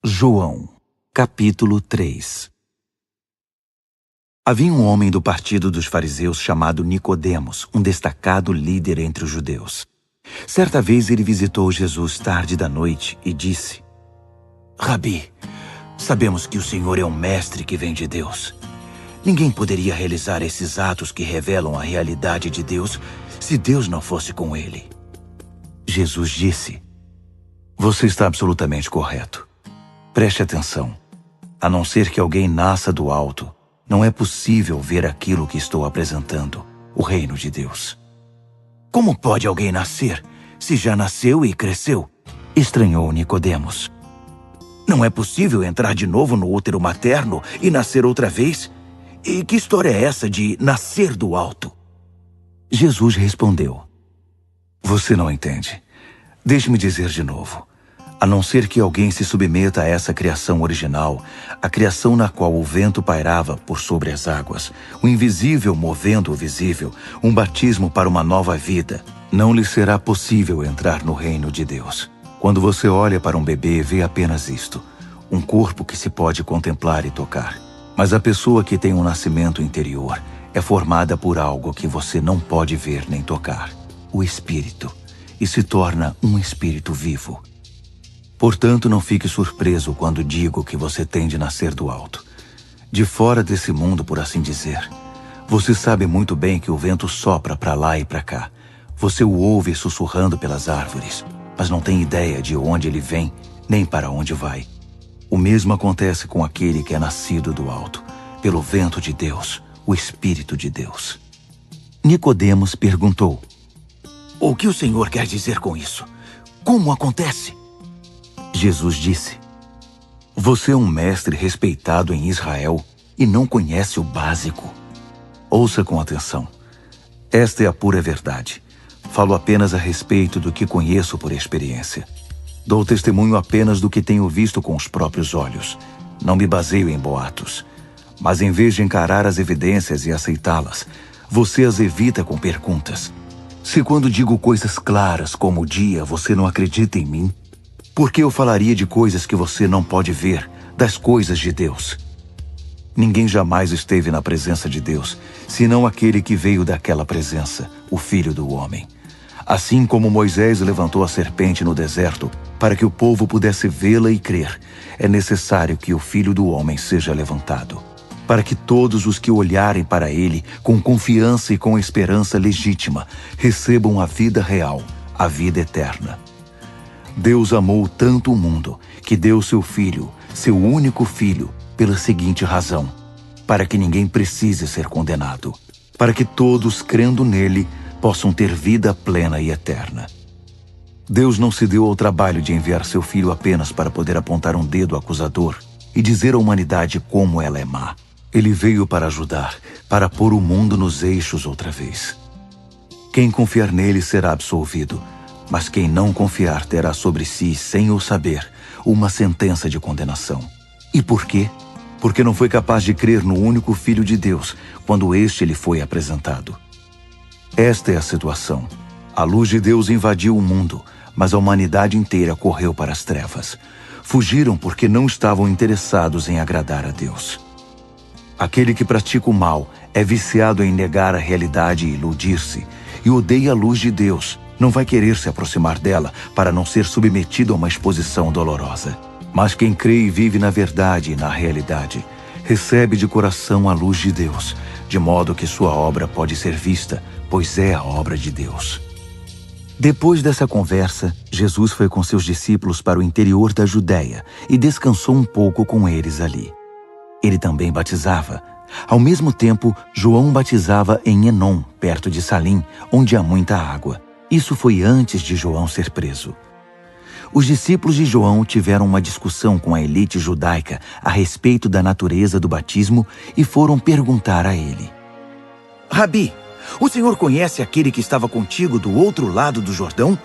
João, capítulo 3. Havia um homem do partido dos fariseus chamado Nicodemos, um destacado líder entre os judeus. Certa vez ele visitou Jesus tarde da noite e disse: Rabi, sabemos que o Senhor é um mestre que vem de Deus. Ninguém poderia realizar esses atos que revelam a realidade de Deus se Deus não fosse com ele. Jesus disse: Você está absolutamente correto. Preste atenção. A não ser que alguém nasça do alto, não é possível ver aquilo que estou apresentando, o reino de Deus. Como pode alguém nascer se já nasceu e cresceu? Estranhou Nicodemos. Não é possível entrar de novo no útero materno e nascer outra vez? E que história é essa de nascer do alto? Jesus respondeu: Você não entende. Deixe-me dizer de novo. A não ser que alguém se submeta a essa criação original, a criação na qual o vento pairava por sobre as águas, o invisível movendo o visível, um batismo para uma nova vida, não lhe será possível entrar no reino de Deus. Quando você olha para um bebê, vê apenas isto, um corpo que se pode contemplar e tocar. Mas a pessoa que tem um nascimento interior é formada por algo que você não pode ver nem tocar, o Espírito, e se torna um espírito vivo. Portanto, não fique surpreso quando digo que você tem de nascer do alto. De fora desse mundo, por assim dizer. Você sabe muito bem que o vento sopra para lá e para cá. Você o ouve sussurrando pelas árvores, mas não tem ideia de onde ele vem, nem para onde vai. O mesmo acontece com aquele que é nascido do alto, pelo vento de Deus, o Espírito de Deus. Nicodemos perguntou: O que o Senhor quer dizer com isso? Como acontece? Jesus disse: Você é um mestre respeitado em Israel e não conhece o básico. Ouça com atenção. Esta é a pura verdade. Falo apenas a respeito do que conheço por experiência. Dou testemunho apenas do que tenho visto com os próprios olhos. Não me baseio em boatos. Mas em vez de encarar as evidências e aceitá-las, você as evita com perguntas. Se quando digo coisas claras como o dia, você não acredita em mim, por que eu falaria de coisas que você não pode ver, das coisas de Deus? Ninguém jamais esteve na presença de Deus, senão aquele que veio daquela presença, o Filho do Homem. Assim como Moisés levantou a serpente no deserto, para que o povo pudesse vê-la e crer, é necessário que o Filho do Homem seja levantado, para que todos os que olharem para ele, com confiança e com esperança legítima, recebam a vida real, a vida eterna. Deus amou tanto o mundo que deu seu Filho, seu único Filho, pela seguinte razão: para que ninguém precise ser condenado, para que todos, crendo nele, possam ter vida plena e eterna. Deus não se deu ao trabalho de enviar seu Filho apenas para poder apontar um dedo acusador e dizer à humanidade como ela é má. Ele veio para ajudar, para pôr o mundo nos eixos outra vez. Quem confiar nele será absolvido, mas quem não confiar terá sobre si, sem o saber, uma sentença de condenação. E por quê? Porque não foi capaz de crer no único Filho de Deus, quando este lhe foi apresentado. Esta é a situação. A luz de Deus invadiu o mundo, mas a humanidade inteira correu para as trevas. Fugiram porque não estavam interessados em agradar a Deus. Aquele que pratica o mal é viciado em negar a realidade e iludir-se, e odeia a luz de Deus. Não vai querer se aproximar dela para não ser submetido a uma exposição dolorosa. Mas quem crê e vive na verdade e na realidade, recebe de coração a luz de Deus, de modo que sua obra pode ser vista, pois é a obra de Deus. Depois dessa conversa, Jesus foi com seus discípulos para o interior da Judéia e descansou um pouco com eles ali. Ele também batizava. Ao mesmo tempo, João batizava em Enom, perto de Salim, onde há muita água. Isso foi antes de João ser preso. Os discípulos de João tiveram uma discussão com a elite judaica a respeito da natureza do batismo e foram perguntar a ele: Rabi, o senhor conhece aquele que estava contigo do outro lado do Jordão?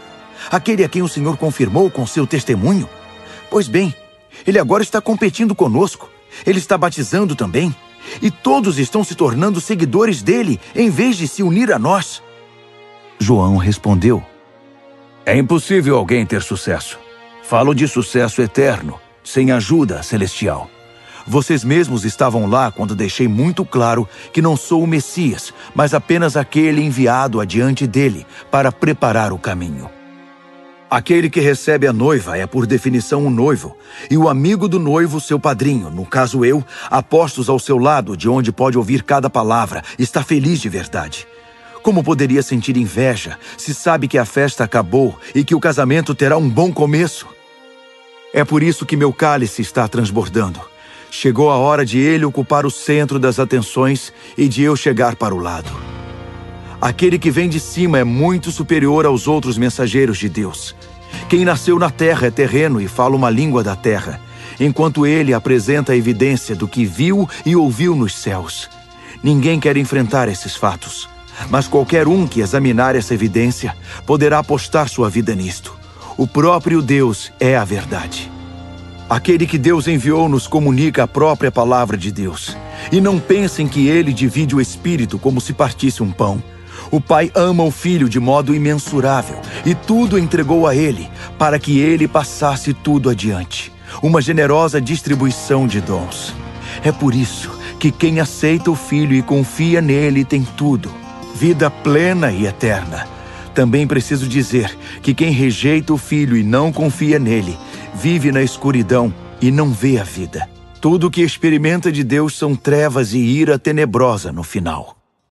Aquele a quem o senhor confirmou com seu testemunho? Pois bem, ele agora está competindo conosco. Ele está batizando também. E todos estão se tornando seguidores dele, em vez de se unir a nós. João respondeu: É impossível alguém ter sucesso. Falo de sucesso eterno. sem ajuda celestial. Vocês mesmos estavam lá quando deixei muito claro que não sou o Messias, mas apenas aquele enviado adiante dele para preparar o caminho. Aquele que recebe a noiva é, por definição, o noivo, e o amigo do noivo, seu padrinho, no caso eu, apostos ao seu lado, de onde pode ouvir cada palavra, está feliz de verdade. Como poderia sentir inveja se sabe que a festa acabou e que o casamento terá um bom começo? É por isso que meu cálice está transbordando. Chegou a hora de ele ocupar o centro das atenções e de eu chegar para o lado. Aquele que vem de cima é muito superior aos outros mensageiros de Deus. Quem nasceu na terra é terreno e fala uma língua da terra, enquanto ele apresenta a evidência do que viu e ouviu nos céus. Ninguém quer enfrentar esses fatos, mas qualquer um que examinar essa evidência poderá apostar sua vida nisto. O próprio Deus é a verdade. Aquele que Deus enviou nos comunica a própria palavra de Deus. E não pensem que ele divide o Espírito como se partisse um pão. O Pai ama o Filho de modo imensurável e tudo entregou a ele, para que ele passasse tudo adiante. Uma generosa distribuição de dons. É por isso que quem aceita o Filho e confia nele tem tudo. Vida plena e eterna. Também preciso dizer que quem rejeita o Filho e não confia nele, vive na escuridão e não vê a vida. Tudo o que experimenta de Deus são trevas e ira tenebrosa no final.